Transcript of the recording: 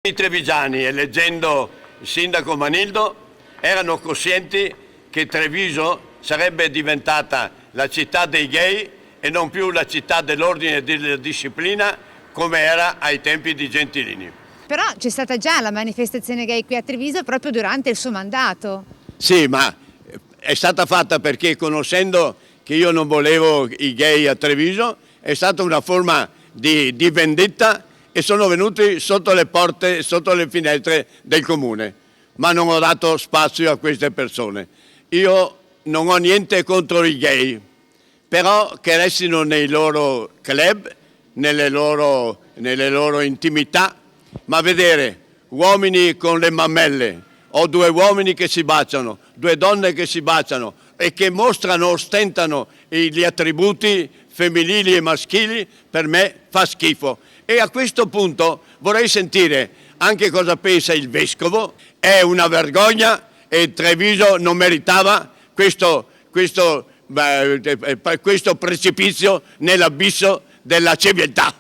I trevigiani, eleggendo il sindaco Manildo, erano coscienti che Treviso sarebbe diventata la città dei gay e non più la città dell'ordine e della disciplina come era ai tempi di Gentilini. Però c'è stata già la manifestazione gay qui a Treviso proprio durante il suo mandato. Sì, ma è stata fatta perché, conoscendo che io non volevo i gay a Treviso, è stata una forma di vendetta e sono venuti sotto le porte, sotto le finestre del comune, ma non ho dato spazio a queste persone. Io non ho niente contro i gay, però che restino nei loro club, nelle loro intimità, ma vedere uomini con le mammelle o due uomini che si baciano, due donne che si baciano e che mostrano, ostentano gli attributi femminili e maschili, per me fa schifo. E a questo punto vorrei sentire anche cosa pensa il vescovo. È una vergogna e Treviso non meritava questo precipizio nell'abisso della civiltà.